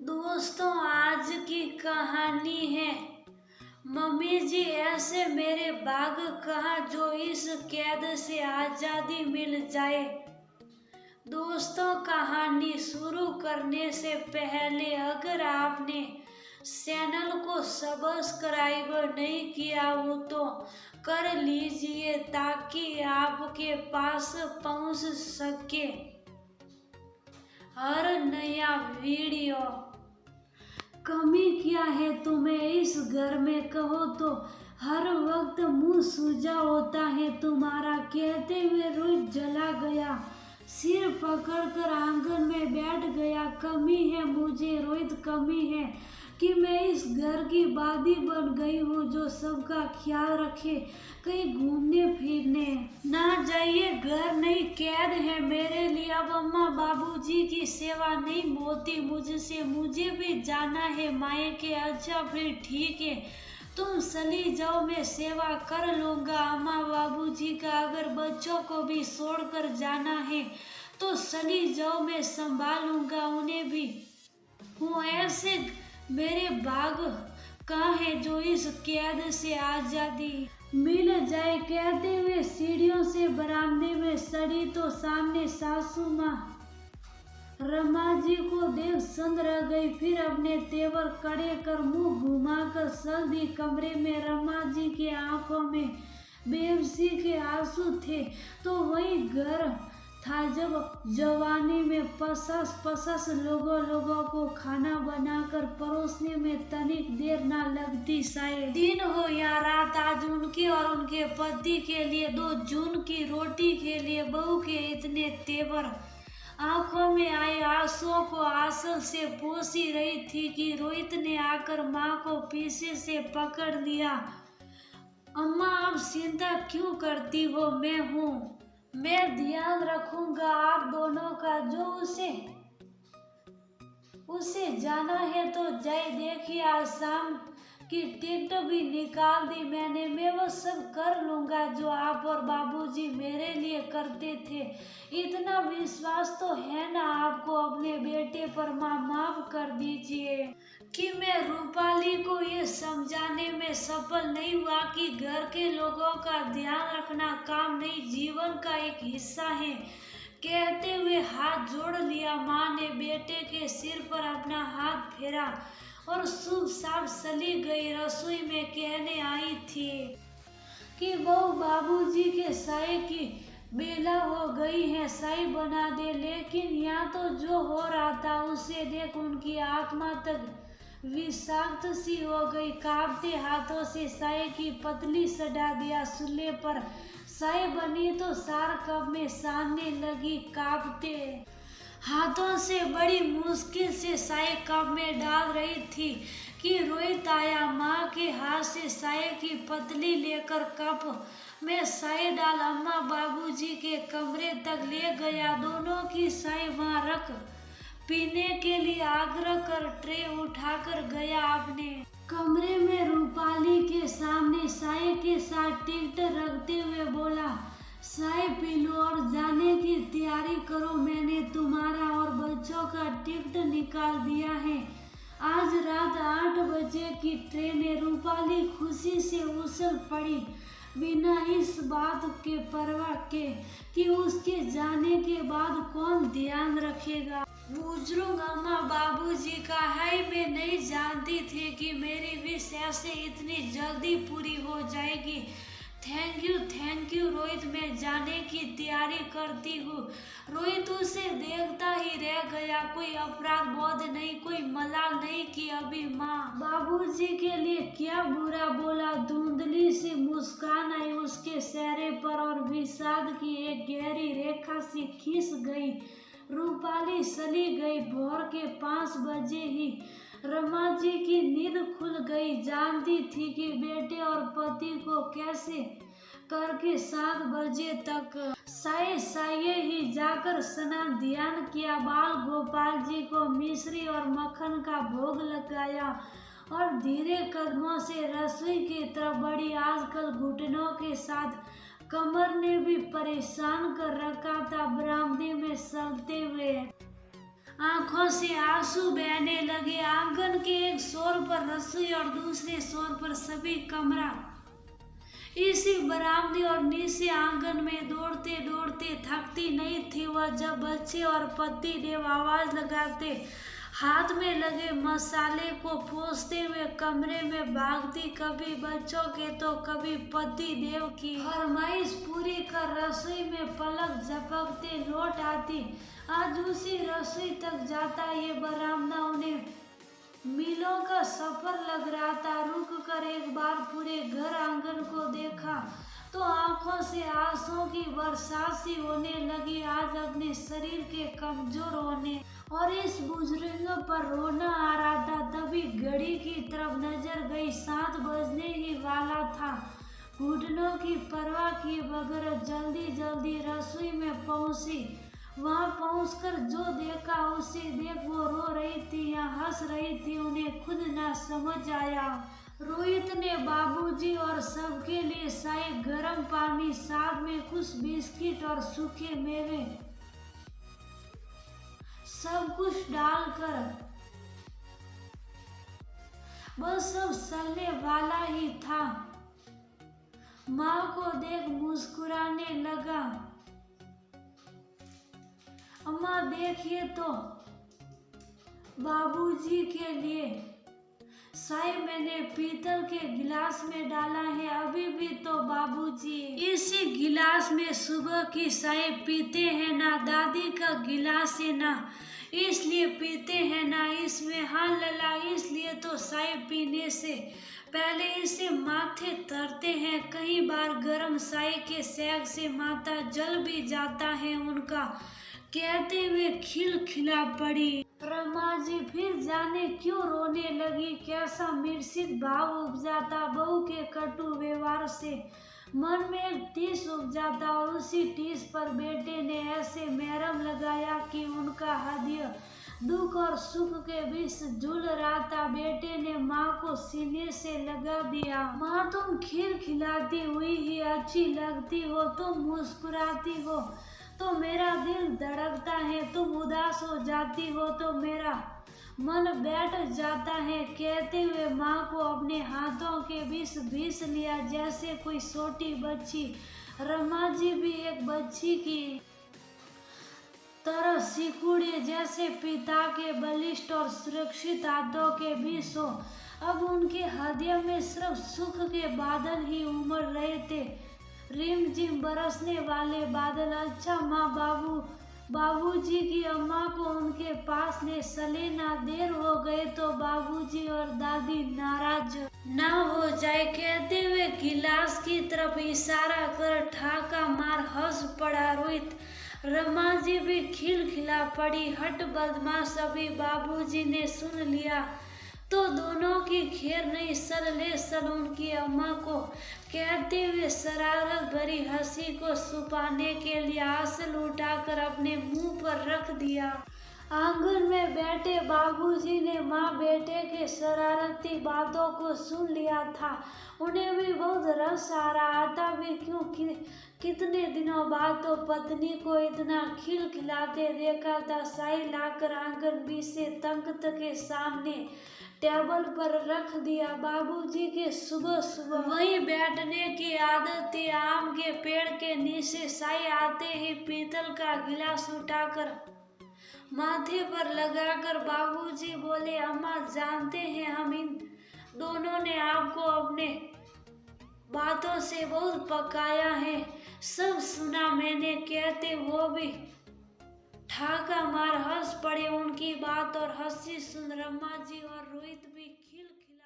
दोस्तों, आज की कहानी है मम्मी जी ऐसे मेरे भाग कहाँ जो इस कैद से आजादी मिल जाए। दोस्तों, कहानी शुरू करने से पहले अगर आपने चैनल को सब्सक्राइब नहीं किया हो तो कर लीजिए ताकि आपके पास पहुंच सके हर नया वीडियो। कमी क्या है तुम्हें इस घर में, कहो तो हर वक्त मुंह सूजा होता है तुम्हारा। कहते हुए रोहित जला गया, सिर पकड़कर आंगन में बैठ गया। कमी है मुझे रोहित, कमी है कि मैं इस घर की बादी बन गई हूँ जो सबका ख्याल रखे। कहीं घूमने फिरने ना जाइए, घर नहीं कैद है मेरे लिए। अब अम्मा बाबूजी की सेवा नहीं होती मुझसे, मुझे भी जाना है मायके। अच्छा फिर ठीक है, तुम चली जाओ, मैं सेवा कर लूँगा अम्मा बाबूजी का। अगर बच्चों को भी छोड़कर जाना है तो चली जाओ, मैं संभालूंगा उन्हें भी। हूँ ऐसे मेरे भाग कहाँ है जो इस कैद से आजादी मिल जाए। कहते हुए सीढ़ियों से बरामदे में सड़ी तो सामने सासू माँ रमा जी को देख संग रह गई। फिर अपने तेवर कड़े कर मुंह घुमाकर चल दी कमरे में। रमा जी के आंखों में बेबसी के आंसू थे तो वही घर था जब जवानी में पचास लोगों को खाना बनाकर परोसने में तनिक देर ना लगती। शायद दिन हो या रात, आज उनके और उनके पति के लिए 2 जून की रोटी के लिए बहू के इतने तेवर। आंखों में आए आंसुओं को आंचल से पोंछी रही थी कि रोहित ने आकर माँ को पीछे से पकड़ लिया। अम्मा, आप चिंता क्यों करती हो, मैं हूँ, मैं ध्यान रखूंगा आप दोनों का। जो उसे जाना है तो जाए। देखिए, आज शाम की टिकट भी निकाल दी मैंने, मैं वो सब कर लूंगा जो आप और बाबूजी मेरे लिए करते थे। इतना विश्वास तो है ना आपको अपने बेटे पर। माँ, माफ कर दीजिए कि मैं रूपाली को ये समझाने में सफल नहीं हुआ कि घर के लोगों का ध्यान रखना काम नहीं, जीवन का एक हिस्सा है। कहते हुए हाथ जोड़ लिया। माँ ने बेटे के सिर पर अपना हाथ फेरा और शुभ साफ चली गई। रसोई में कहने आई थी कि बहू बाबूजी के साये की बेला हो गई है, साई बना दे। लेकिन यहाँ तो जो हो रहा था उसे देख उनकी आत्मा तक विषाक्त सी हो गई। कांपते हाथों से साये की पतली सजा दिया चूल्हे पर। साई बनी तो सार कप में सानने लगी। कांपते हाथों से बड़ी मुश्किल से साये कप में डाल रही थी कि रोहित आया। माँ के हाथ से साये की पतली लेकर कप में साये डाल अम्मा बाबूजी के कमरे तक ले गया। दोनों की साये वहाँ रख पीने के लिए आग्रह कर ट्रे उठाकर गया। अपने कमरे में रूपाली के सामने साये के साथ टिकट रखते हुए बोला, साये पी लो और जाने की तैयारी करो। मैंने तुम्हारा और बच्चों का टिकट निकाल दिया है। आज रात 8 बजे की ट्रेन है। रूपाली खुशी से उछल पड़ी, बिना इस बात के परवाह के कि उसके जाने के बाद कौन ध्यान रखेगा। बुजुर्ग अम्मा बाबूजी का है, मैं नहीं जानती थी कि मेरी विश ऐसे इतनी जल्दी पूरी हो जाएगी। थैंक यू रोहित, मैं जाने की तैयारी करती हूँ। रोहित उसे देखता ही रह गया। कोई अपराध बोध नहीं, कोई मलाल नहीं कि अभी माँ बाबूजी के लिए क्या बुरा बोला। धुंधली सी मुस्कान आई उसके चेहरे पर और विषाद की एक गहरी रेखा सी खिंच गई। रूपाली चली गई। भोर के 5 बजे ही रमा जी की नींद खुल गई। जानती थी कि बेटे और पति को कैसे करके 7 बजे तक साये ही जाकर स्नान ध्यान किया। बाल गोपाल जी को मिश्री और मक्खन का भोग लगाया और धीरे कदमों से रसोई की तरफ बढ़ी। आजकल घुटनों के साथ कमर ने भी परेशान कर रखा था। बरामदे में चलते हुए आंखों से आंसू बहने लगे। आंगन के एक छोर पर रसोई और दूसरे छोर पर सभी कमरा। इसी बरामदे और नीचे आंगन में दौड़ते दौड़ते थकती नहीं थी वह। जब बच्चे और पति देव आवाज लगाते, हाथ में लगे मसाले को पोंछते हुए कमरे में भागती, कभी बच्चों के तो कभी पति देव की फरमाइश पूरी कर रसोई में पलक झपकते लौट आती। आज उसी रसोई तक जाता ये बरामदा उन्हें मीलों का सफर लग रहा था। रुक कर एक बार पूरे घर आंगन को देखा तो आंखों से आंसुओं की बरसात सी होने लगी। आज अपने शरीर के कमजोर होने और इस बुजुर्ग पर रोना आ रहा था। तभी घड़ी की तरफ नजर गई, 7 बजने ही वाला था। घुटनों की परवाह किए बगैर जल्दी जल्दी रसोई में पहुंची। वहां पहुंचकर जो देखा उसे देख वो रो रही थी या हंस रही थी उन्हें खुद ना समझ आया। रोहित ने बाबूजी और सबके लिए चाय, गर्म पानी, साथ में कुछ बिस्किट और सूखे मेवे सब कुछ डालकर बस सब चलने वाला ही था। माँ को देख मुस्कुराने लगा। अम्मा देखिए तो बाबूजी के लिए चाय मैंने पीतल के गिलास में डाला है। अभी भी तो बाबूजी इसी गिलास में सुबह की चाय पीते हैं ना। दादी का गिलास है ना, इसलिए पीते हैं ना इसमें। हाँ लला, इसलिए तो चाय पीने से पहले इसे माथे तरते हैं। कई बार गर्म चाय के सेक से माथा जल भी जाता है उनका, कहते हुए खिलखिला पड़ी। रमा जी फिर जाने क्यों रोने लगी। कैसा मिर्चित भाव उपजा था बहू के कटु व्यवहार से। मन में एक टीस उपजा था और उसी टीस पर बेटे ने ऐसे मेहरम लगाया कि उनका हृदय दुख और सुख के बीच झूल रहा था। बेटे ने माँ को सीने से लगा दिया। माँ तुम खिलखिलाती हुई ही अच्छी लगती हो, तुम मुस्कुराती हो तो मेरा दिल धड़कता है, तुम उदास हो जाती हो तो मेरा मन बैठ जाता है। कहते हुए माँ को अपने हाथों के बीच भीस लिया जैसे कोई छोटी बच्ची। रमा जी भी एक बच्ची की तरह सिकुड़े जैसे पिता के बलिष्ठ और सुरक्षित हाथों के बीच हो। अब उनके हृदय में सिर्फ सुख के बादल ही उमड़ रहे थे, रिम झिम बरसने वाले बादल। अच्छा माँ, बाबूजी की अम्मा को उनके पास ले चले ना, देर हो गए तो बाबूजी और दादी नाराज ना हो जाए। कहते हुए गिलास की तरफ इशारा कर ठाका मार हंस पड़ा रोहित। रमा जी भी खिलखिला पड़ी। हट बदमाश, अभी बाबूजी ने सुन लिया तो दोनों की खैर नहीं। चल उनकी अम्मा को कहते हुए शरारत भरी हंसी को छुपाने के लिए आंचल उठाकर अपने मुंह पर रख दिया। आंगन में बैठे बाबूजी ने माँ बेटे के शरारती बातों को सुन लिया था। उन्हें भी बहुत रस आ रहा था भी क्यों कितने दिनों बाद तो पत्नी को इतना खिलखिलाते देखा था। चाय लाकर आंगन बीच से तख्त के सामने टेबल पर रख दिया। बाबूजी के सुबह सुबह वहीं बैठने की आदत थी। आम के पेड़ के नीचे चाय आते ही पीतल का गिलास उठाकर माथे पर लगाकर बाबूजी बोले, अम्मा जानते हैं हम इन दोनों ने आपको अपने बातों से बहुत पकाया है, सब सुना मैंने। कहते वो भी ठाका मार हंस पड़े। उनकी बात और हंसी सुन रमा जी और रोहित भी खिलखिला